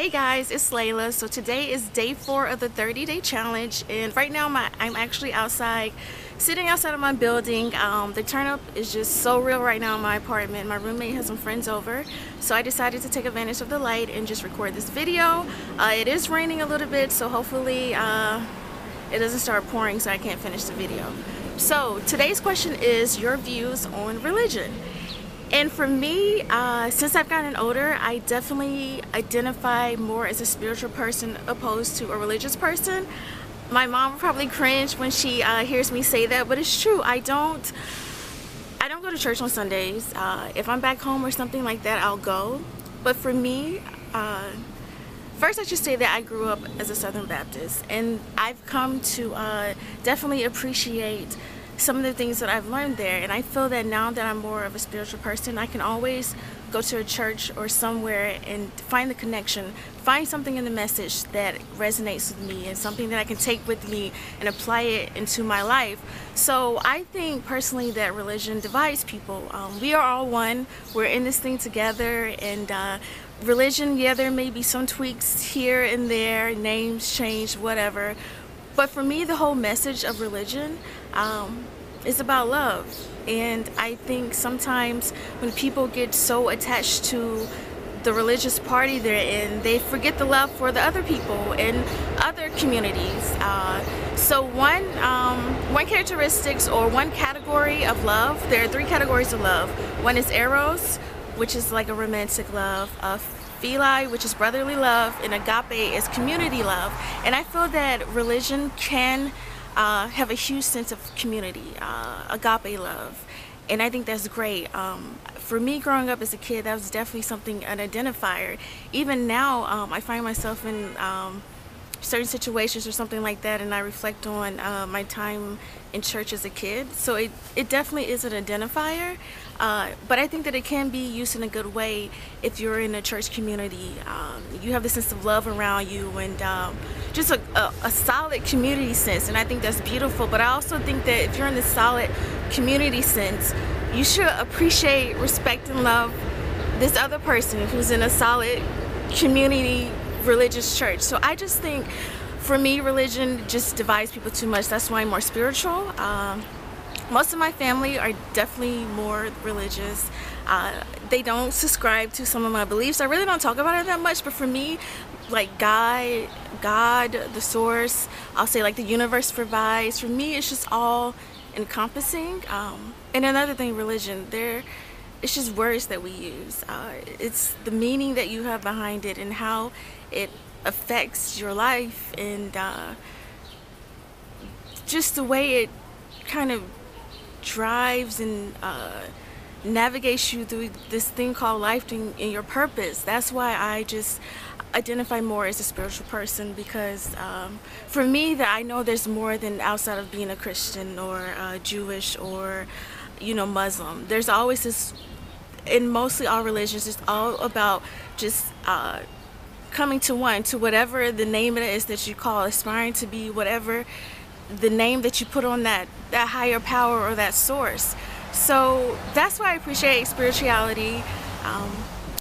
Hey guys, it's Laila. So today is day 4 of the 30-day challenge, and right now I'm actually outside, sitting outside of my building. The turn up is just so real right now in my apartment. My roommate has some friends over, so I decided to take advantage of the light and just record this video. It is raining a little bit, so hopefully it doesn't start pouring so I can't finish the video. So today's question is your views on religion. And for me, since I've gotten older, I definitely identify more as a spiritual person opposed to a religious person. My mom will probably cringe when she hears me say that, but it's true. I don't go to church on Sundays. If I'm back home or something like that, I'll go. But for me, first I should say that I grew up as a Southern Baptist, and I've come to definitely appreciate some of the things that I've learned there, and I feel that now that I'm more of a spiritual person, I can always go to a church or somewhere and find the connection, find something in the message that resonates with me and something that I can take with me and apply it into my life. So I think personally that religion divides people. We are all one. We're in this thing together, and religion, yeah, there may be some tweaks here and there, names change, whatever. But for me, the whole message of religion is about love. And I think sometimes when people get so attached to the religious party they're in, they forget the love for the other people in other communities. So one characteristics or one category of love, there are 3 categories of love. One is eros, which is like a romantic love. Philia, which is brotherly love, and agape is community love. And I feel that religion can have a huge sense of community, agape love, and I think that's great. For me, growing up as a kid, that was definitely something, an identifier. Even now, I find myself in certain situations or something like that, and I reflect on my time in church as a kid. So it definitely is an identifier, but I think that it can be used in a good way if you're in a church community. You have the sense of love around you, and just a solid community sense, and I think that's beautiful. But I also think that if you're in this solid community sense, you should appreciate, respect, and love this other person who's in a solid community religious church. So I just think for me, religion just divides people too much. That's why I'm more spiritual. Most of my family are definitely more religious. They don't subscribe to some of my beliefs. I really don't talk about it that much, but for me, like God, the source, I'll say like the universe provides. For me, it's just all encompassing. And another thing, religion, it's just words that we use. It's the meaning that you have behind it and how it affects your life, and just the way it kind of drives and navigates you through this thing called life and your purpose. That's why I just identify more as a spiritual person, because for me, that I know there's more than outside of being a Christian or Jewish or Muslim. There's always this, in mostly all religions, it's all about just coming to one, to whatever the name it is that you call, aspiring to be whatever the name that you put on that higher power or that source. So that's why I appreciate spirituality.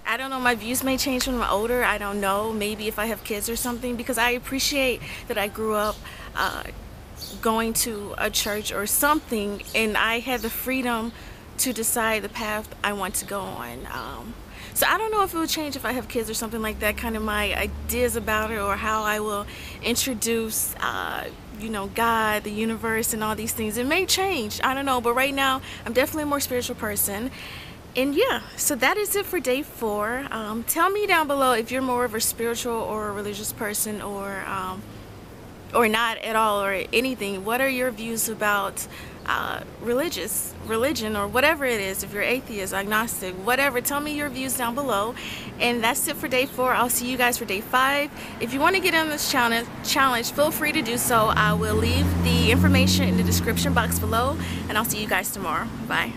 I don't know, my views may change when I'm older. I don't know, maybe if I have kids or something, because I appreciate that I grew up going to a church or something, and I had the freedom to decide the path I want to go on. So I don't know if it will change if I have kids or something like that, kind of my ideas about it, or how I will introduce God, the universe, and all these things. It may change, I don't know, but right now I'm definitely a more spiritual person. And yeah, so that is it for day 4. Tell me down below if you're more of a spiritual or a religious person, or not at all, or anything. What are your views about religion, or whatever it is? If you're atheist, agnostic, whatever, tell me your views down below. And that's it for day 4. I'll see you guys for day 5. If you want to get on this challenge, feel free to do so. I will leave the information in the description box below, and I'll see you guys tomorrow. Bye.